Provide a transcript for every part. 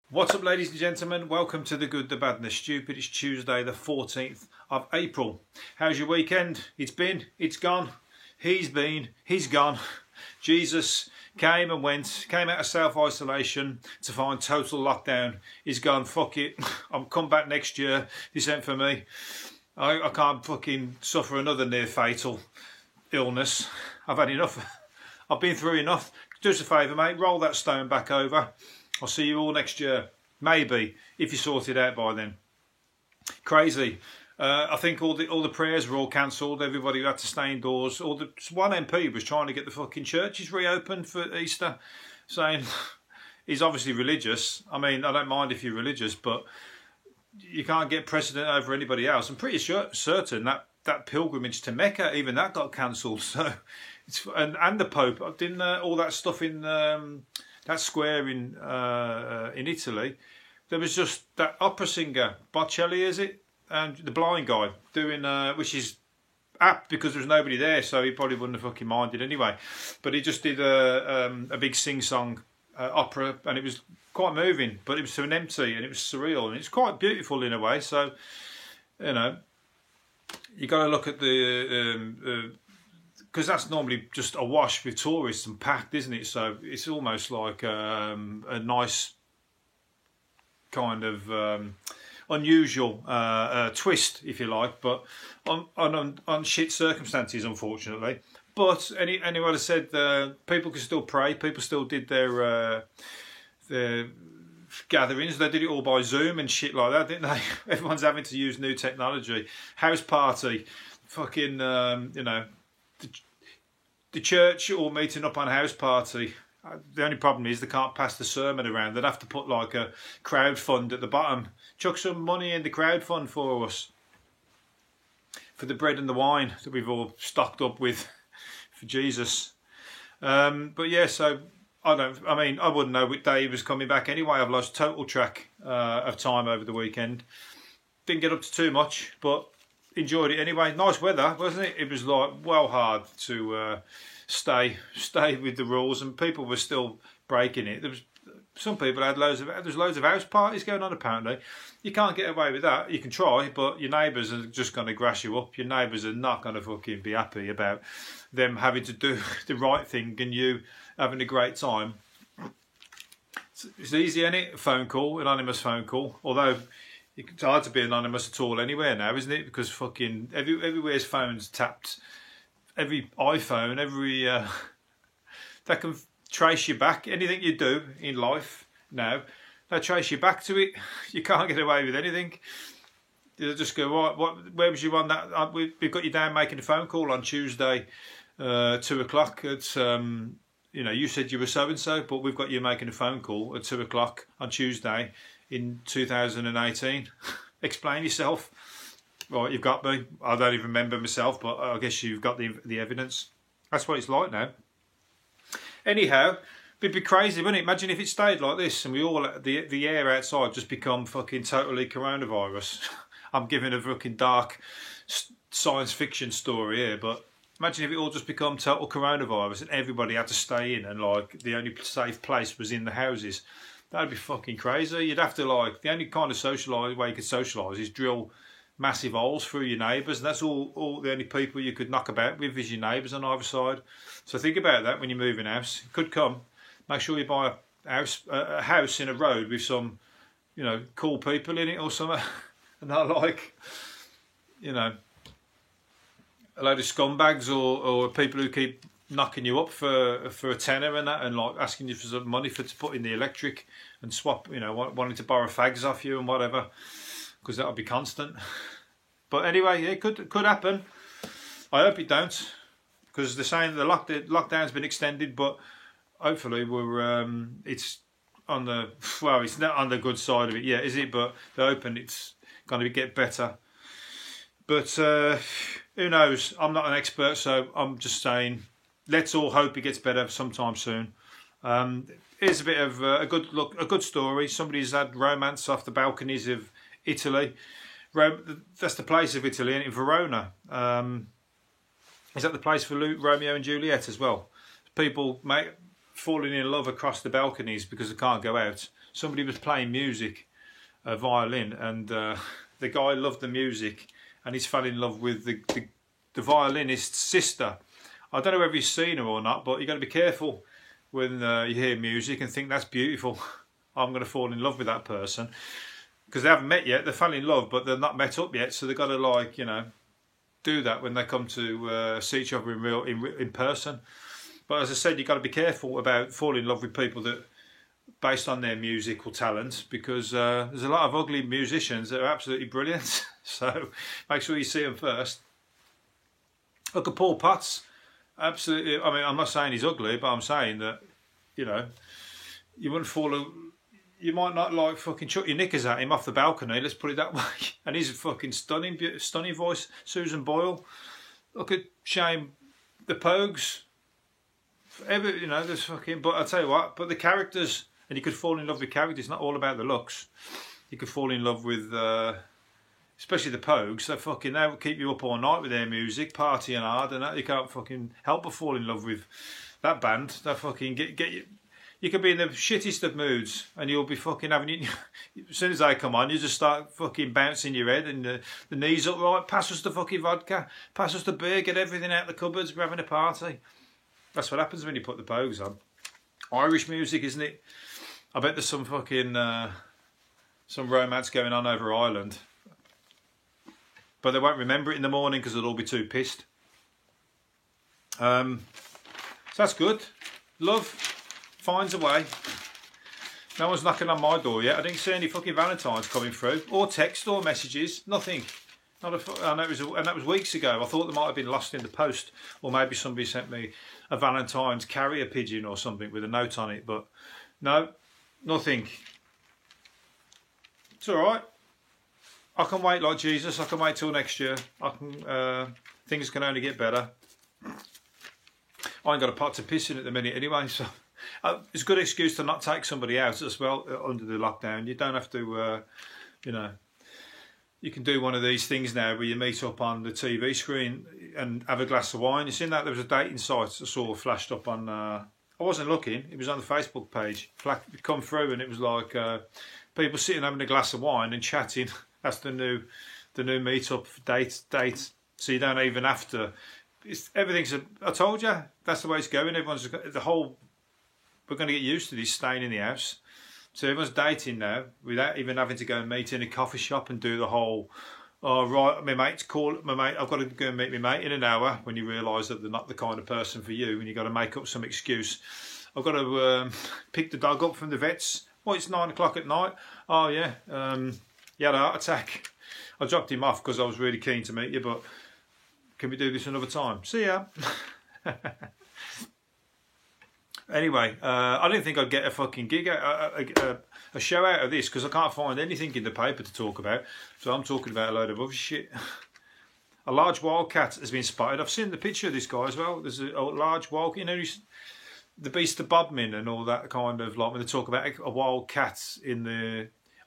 What's up, ladies and gentlemen? Welcome to The Good, the Bad and the Stupid. It's Tuesday the 14th of April. How's your weekend? It's been, it's gone. He's been, he's gone. Jesus came and went, came out of self-isolation to find total lockdown. He's gone, fuck it. I'll come back next year. He sent for me. I can't fucking suffer another near fatal illness. I've had enough. I've been through enough. Do us a favour, mate. Roll that stone back over. I'll see you all next year. Maybe, if you sort it out by then. Crazy. I think all the prayers were all cancelled. Everybody had to stay indoors. One MP was trying to get the fucking churches reopened for Easter, saying he's obviously religious. I mean, I don't mind if you're religious, but you can't get precedent over anybody else. I'm pretty certain that pilgrimage to Mecca, even that got cancelled. So, and the Pope, didn't all that stuff in that square in Italy, there was just that opera singer, Bocelli, is it? And the blind guy doing, which is apt because there was nobody there, so he probably wouldn't have fucking minded anyway. But he just did a big sing-song opera, and it was quite moving, but it was to an empty, and it was surreal, and it's quite beautiful in a way. So, you know, you got to look at the because that's normally just awash with tourists and packed, isn't it? So it's almost like a nice kind of unusual twist, if you like, but on shit circumstances, unfortunately. But anyone has said people can still pray. People still did their gatherings. They did it all by Zoom and shit like that, didn't they? Everyone's having to use new technology. House party, fucking, you know. The church all meeting up on a house party. The only problem is they can't pass the sermon around. They'd have to put like a crowd fund at the bottom. Chuck some money in the crowd fund for us. For the bread and the wine that we've all stocked up with for Jesus. But yeah, so I wouldn't know which day he was coming back anyway. I've lost total track of time over the weekend. Didn't get up to too much, but enjoyed it anyway. Nice weather, wasn't it? It was like well hard to stay with the rules, and people were still breaking it. There was some people had loads of house parties going on. Apparently, you can't get away with that. You can try, but your neighbours are just going to grass you up. Your neighbours are not going to fucking be happy about them having to do the right thing and you having a great time. It's easy, isn't it? A phone call, anonymous phone call. Although it's hard to be anonymous at all anywhere now, isn't it? Because fucking everywhere's phones tapped. Every iPhone, that can trace you back. Anything you do in life now, they trace you back to it. You can't get away with anything. They'll just go, right, where was you on that? We've got you down making a phone call on Tuesday, 2 o'clock. It's, you know, you said you were so-and-so, but we've got you making a phone call at 2 o'clock on Tuesday in 2018. Explain yourself. Right, you've got me. I don't even remember myself, but I guess you've got the evidence. That's what it's like now. Anyhow, it'd be crazy, wouldn't it? Imagine if it stayed like this and we all, the air outside just become fucking totally coronavirus. I'm giving a fucking dark science fiction story here, but imagine if it all just become total coronavirus and everybody had to stay in and like the only safe place was in the houses. That'd be fucking crazy. You'd have to like, the only kind of way you could socialise is drill massive holes through your neighbours, and that's all the only people you could knock about with is your neighbours on either side. So think about that when you're moving house. It could come. Make sure you buy a house in a road with some, you know, cool people in it or something, and not like, you know, a load of scumbags or people who keep knocking you up for a tenner and that, and like asking you for some money to put in the electric and swap, you know, wanting to borrow fags off you and whatever. Because that'll be constant. But anyway, it could happen. I hope it don't, because they're saying the lockdown's been extended, but hopefully it's on the, well, it's not on the good side of it yet, is it? But they're hoping it's going to get better. But who knows? I'm not an expert, so I'm just saying let's all hope it gets better sometime soon. Here's a bit of a good story. Somebody's had romance off the balconies of Italy. That's the place of Italy, in Verona. Is that the place for Romeo and Juliet as well? People falling in love across the balconies because they can't go out. somebody was playing music, a violin, and the guy loved the music, and he's fell in love with the violinist's sister. I don't know whether you've seen her or not, but you got to be careful when you hear music and think that's beautiful. I'm going to fall in love with that person, because they haven't met yet. They fell in love, but they're not met up yet, so they've got to, like, you know, do that when they come to see each other in person. But as I said, you've got to be careful about falling in love with people that, based on their musical talent, because there's a lot of ugly musicians that are absolutely brilliant. So make sure you see them first. Look at Paul Potts. Absolutely. I mean, I'm not saying he's ugly, but I'm saying that, you know, you wouldn't you might not, like, fucking chuck your knickers at him off the balcony, let's put it that way. And he's a fucking stunning voice. Susan Boyle. Look at Shane, the Pogues. You know, there's fucking, but I'll tell you what, but the characters, and you could fall in love with characters, it's not all about the looks. You could fall in love with, especially the Pogues, they will keep you up all night with their music, partying hard, and that, you can't fucking help but fall in love with that band. They fucking get you. You could be in the shittest of moods, and you'll be fucking having, as soon as they come on, you just start fucking bouncing your head and the knees up, right, pass us the fucking vodka, pass us the beer, get everything out of the cupboards, we're having a party. That's what happens when you put the Pogues on. Irish music, isn't it? I bet there's some fucking, some romance going on over Ireland. But they won't remember it in the morning because they'll all be too pissed. So that's good. Love finds a way. No one's knocking on my door yet. I didn't see any fucking Valentines coming through, or text, or messages. Nothing. I know and that was weeks ago. I thought they might have been lost in the post, or maybe somebody sent me a Valentine's carrier pigeon or something with a note on it. But no, nothing. It's all right. I can wait like Jesus. I can wait till next year. I can. Things can only get better. I ain't got a pot to piss in at the minute anyway, so. It's a good excuse to not take somebody out as well under the lockdown. You don't have to, you know, you can do one of these things now where you meet up on the TV screen and have a glass of wine. You seen that? There was a dating site I saw flashed up on, I wasn't looking, it was on the Facebook page, come through, and it was like people sitting having a glass of wine and chatting. That's the new meet up date. So you don't even have to, I told you, that's the way it's going. We're going to get used to this staying in the house. So everyone's dating now without even having to go and meet in a coffee shop and do the whole, oh right, I've got to go and meet my mate in an hour, when you realise that they're not the kind of person for you, and you've got to make up some excuse. I've got to pick the dog up from the vets. Well, it's 9 o'clock at night. Oh yeah, he had a heart attack. I dropped him off because I was really keen to meet you, but can we do this another time? See ya. Anyway, I didn't think I'd get a fucking gig, a show out of this, because I can't find anything in the paper to talk about. So I'm talking about a load of other shit. A large wildcat has been spotted. I've seen the picture of this guy as well. There's a large wildcat, you know, the Beast of Bodmin and all that kind of, like when they talk about a wild cat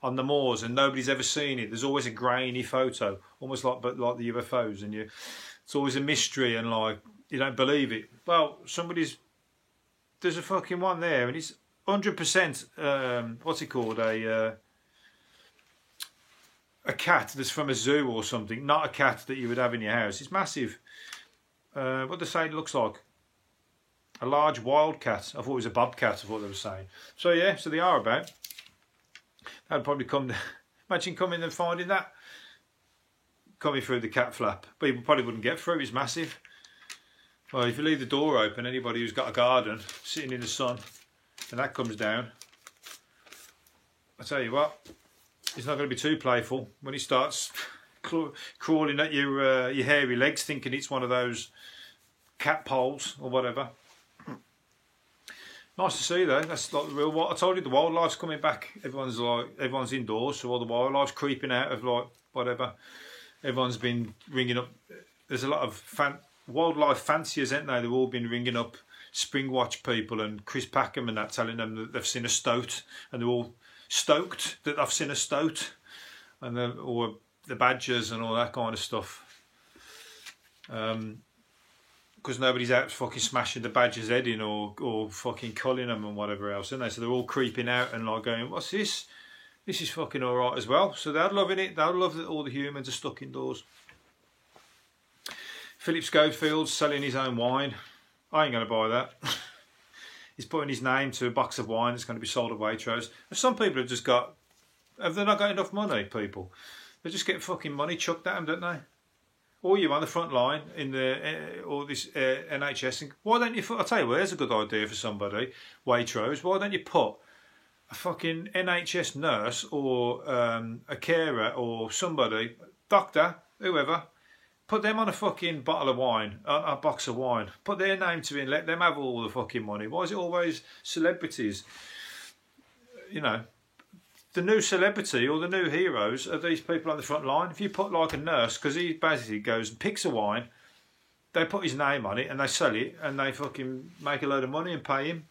on the moors and nobody's ever seen it. There's always a grainy photo, almost like the UFOs, and it's always a mystery, and like you don't believe it. Well, there's a fucking one there, and it's 100%. What's it called? A cat that's from a zoo or something. Not a cat that you would have in your house. It's massive. What do they say it looks like? A large wild cat. I thought it was a bobcat. I thought they were saying. So yeah, so they are about. That'd probably come. Imagine coming and finding that coming through the cat flap. But you probably wouldn't get through. It's massive. Well, if you leave the door open, anybody who's got a garden sitting in the sun, and that comes down, I tell you what, it's not going to be too playful when he starts crawling at your hairy legs, thinking it's one of those cat poles or whatever. Nice to see though. That's like the real. I told you the wildlife's coming back. Everyone's indoors, so all the wildlife's creeping out of like whatever. Everyone's been ringing up. There's a lot of wildlife fanciers, ain't they? They've all been ringing up Springwatch people and Chris Packham and that, telling them that they've seen a stoat, and they're all stoked that I've seen a stoat, and or the badgers and all that kind of stuff. because nobody's out fucking smashing the badger's head in or fucking culling them and whatever else, isn't they? So they're all creeping out and like going, what's this? This is fucking alright as well. So they're loving it. They'll love that all the humans are stuck indoors. Philip Schofield's selling his own wine. I ain't going to buy that. He's putting his name to a box of wine that's going to be sold at Waitrose. And some people have just got... Have they not got enough money, people? They just get fucking money chucked at them, don't they? Or you on the front line in the all this NHS. And why don't you... I'll tell you what, there's a good idea for somebody. Waitrose. Why don't you put a fucking NHS nurse or a carer or somebody, doctor, whoever... Put them on a fucking bottle of wine, a box of wine. Put their name to it and let them have all the fucking money. Why is it always celebrities? You know, the new celebrity or the new heroes are these people on the front line. If you put like a nurse, because he basically goes and picks a wine, they put his name on it and they sell it and they fucking make a load of money and pay him.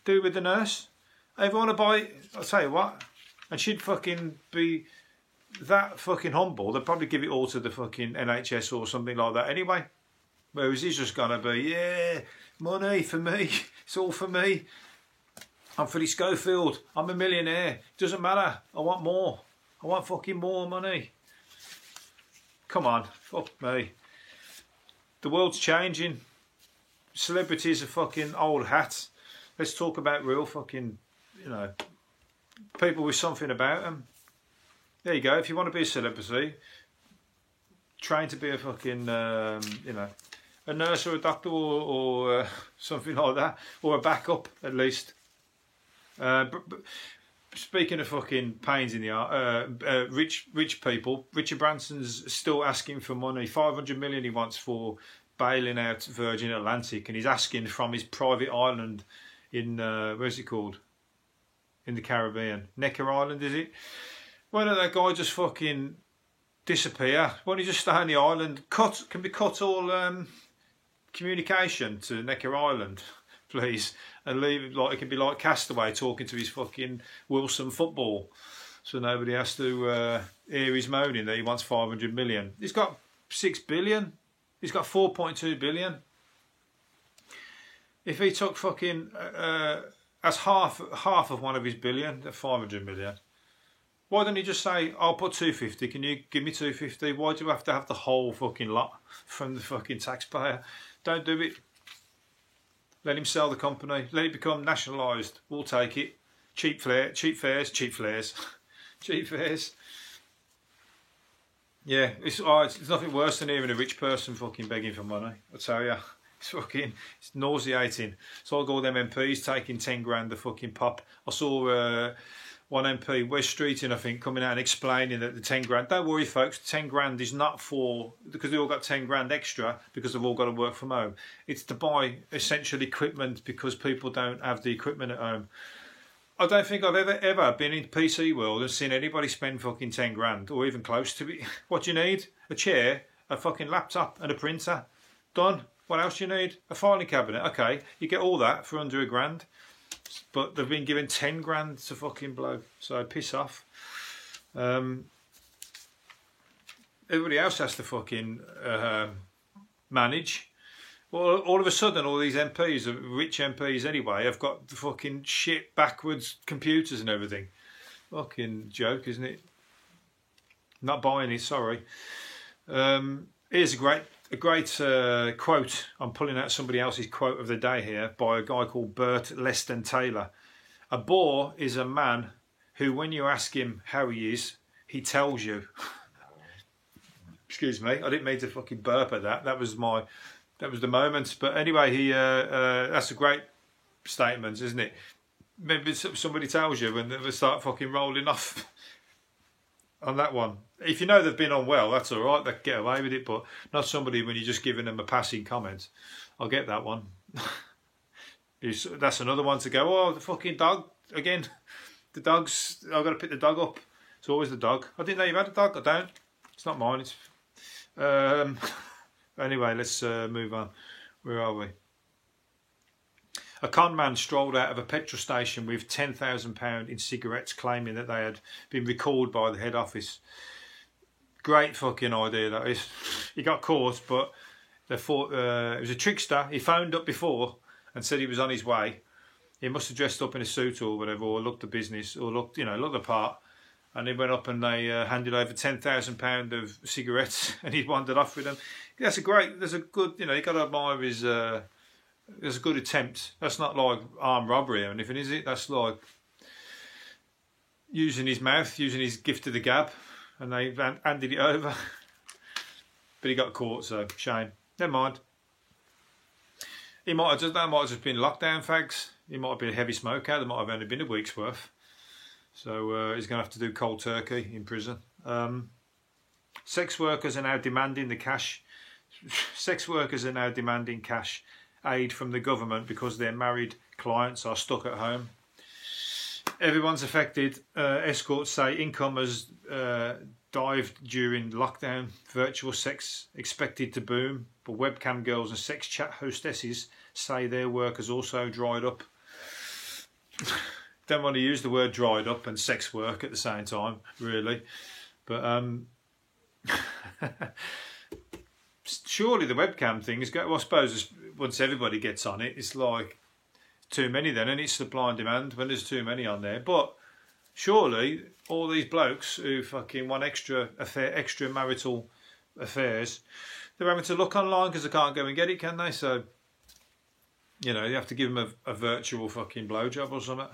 Do it with the nurse. If you want to buy it, I'll tell you what, and she'd fucking be... that fucking humble, they'll probably give it all to the fucking NHS or something like that anyway. Whereas he's just going to be, yeah, money for me, it's all for me. I'm Philip Schofield, I'm a millionaire, doesn't matter, I want more. I want fucking more money. Come on, fuck me. The world's changing. Celebrities are fucking old hats. Let's talk about real fucking, you know, people with something about them. There you go. If you want to be a celebrity, train to be a fucking, you know, a nurse or a doctor or something like that, or a backup at least. But speaking of fucking pains in the arse, rich people, Richard Branson's still asking for money. 500 million he wants for bailing out Virgin Atlantic, and he's asking from his private island in where's it called? In the Caribbean, Necker Island, is it? Why don't that guy just fucking disappear? Why don't he just stay on the island? Can we cut all communication to Necker Island, please? And leave it like it can be like Castaway talking to his fucking Wilson football. So nobody has to hear his moaning that he wants 500 million. He's got 6 billion. He's got 4.2 billion. If he took fucking as half of one of his billion, 500 million. Why don't you just say, I'll put 250, can you give me 250? Why do you have to have the whole fucking lot from the fucking taxpayer? Don't do it. Let him sell the company. Let it become nationalised. We'll take it. Cheap fares. Cheap fares. Yeah, it's nothing worse than hearing a rich person fucking begging for money. I tell you. It's nauseating. So all them MPs taking 10 grand a fucking pop. I saw... one MP, West Streeting, I think, coming out and explaining that the 10 grand, don't worry folks, 10 grand is not for, because they all got 10 grand extra because they've all got to work from home. It's to buy essential equipment because people don't have the equipment at home. I don't think I've ever been in the PC world and seen anybody spend fucking 10 grand or even close to it. What do you need? A chair, a fucking laptop and a printer. Done. What else do you need? A filing cabinet. Okay, you get all that for under £1,000. But they've been given 10 grand to fucking blow, so piss off. Everybody else has to fucking manage. Well, all of a sudden, all these MPs, rich MPs anyway, have got the fucking shit backwards computers and everything. Fucking joke, isn't it? Not buying it, sorry. Here's a great quote. I'm pulling out somebody else's quote of the day here by a guy called Bert Leston Taylor. A bore is a man who, when you ask him how he is, he tells you. Excuse me, I didn't mean to fucking burp at that. That was the moment. But anyway, that's a great statement, isn't it? Maybe somebody tells you and they start fucking rolling off on that one. If you know they've been on well, that's all right. They can get away with it, but not somebody when you're just giving them a passing comment. I'll get that one. That's another one to go, oh, the fucking dog again. The dog's, I've got to pick the dog up. It's always the dog. I didn't know you had a dog. I don't. It's not mine. It's anyway, let's move on. Where are we? A con man strolled out of a petrol station with £10,000 in cigarettes, claiming that they had been recalled by the head office. Great fucking idea that is. He got caught, but They thought it was a trickster. He phoned up before and said he was on his way. He must have dressed up in a suit or whatever, or looked the business, or looked the part. And he went up and they handed over £10,000 of cigarettes, and he wandered off with them. There's a good, you got to admire his. There's a good attempt. That's not like armed robbery or anything, is it? That's like using his mouth, using his gift of the gab, and they handed it over. But he got caught, so shame. Never mind. That might have just been lockdown fags. He might have been a heavy smoker. There might have only been a week's worth. So he's going to have to do cold turkey in prison. Sex workers are now demanding the cash. Sex workers are now demanding cash aid from the government because their married clients are stuck at home. Everyone's affected. Escorts say income has dived during lockdown. Virtual sex expected to boom, but webcam girls and sex chat hostesses say their work has also dried up. Don't want to use the word dried up and sex work at the same time, really. But surely the webcam thing is going. Well, I suppose once everybody gets on it, it's like too many then, and it's supply and demand when there's too many on there. But surely all these blokes who fucking want extra marital affairs, they're having to look online because they can't go and get it, can they? So, you have to give them a virtual fucking blowjob or something.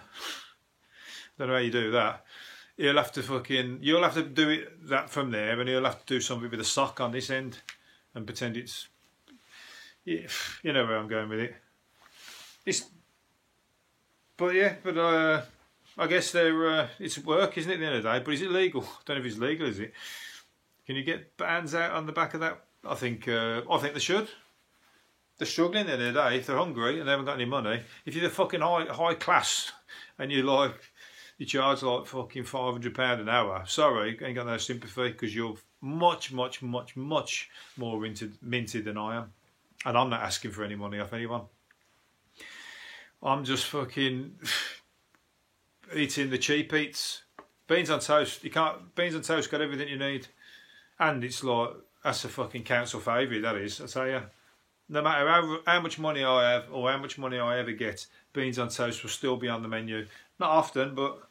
Don't know how you do that. You'll have to do that from there, and he'll have to do something with a sock on this end and pretend it's. You know where I'm going with it. I guess it's work, isn't it? At the end of the day, but is it legal? I don't know if it's legal. Is it? Can you get bands out on the back of that? I think they should. They're struggling at the end of the day. If they're hungry and they haven't got any money, if you're the fucking high class and you charge like fucking £500 an hour, sorry, ain't got no sympathy because you're much, much, much, much more minted than I am, and I'm not asking for any money off anyone. I'm just fucking eating the cheap eats. Beans on toast. Beans on toast got everything you need, and it's like that's a fucking council favourite. That is, I tell you. No matter how much money I have or how much money I ever get, beans on toast will still be on the menu. Not often, but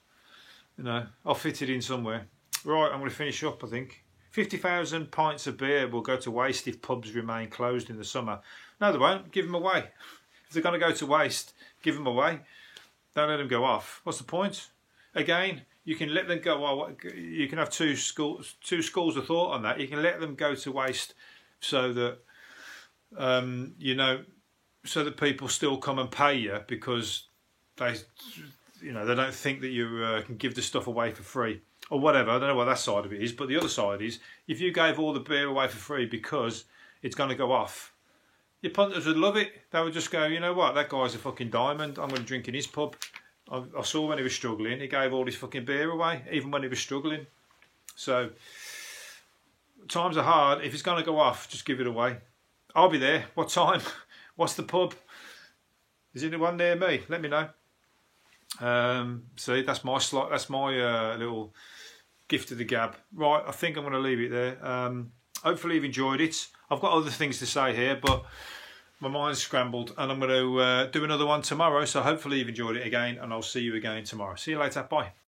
I'll fit it in somewhere. Right, I'm going to finish up. I think 50,000 pints of beer will go to waste if pubs remain closed in the summer. No, they won't. Give them away. If they're going to go to waste, give them away. Don't let them go off. What's the point? Again, you can let them go. You can have two schools of thought on that. You can let them go to waste so that so that people still come and pay you because they don't think that you can give the stuff away for free or whatever. I don't know what that side of it is, but the other side is if you gave all the beer away for free because it's going to go off, your punters would love it. They would just go, you know what, that guy's a fucking diamond. I'm going to drink in his pub. I saw when he was struggling, he gave all his fucking beer away, even when he was struggling. So times are hard. If it's going to go off, just give it away. I'll be there. What time? What's the pub? Is there one near me? Let me know. See, that's my slot. That's my little gift of the gab. Right, I think I'm going to leave it there. Hopefully you've enjoyed it. I've got other things to say here, but my mind's scrambled, and I'm going to do another one tomorrow. So hopefully you've enjoyed it again, and I'll see you again tomorrow. See you later. Bye.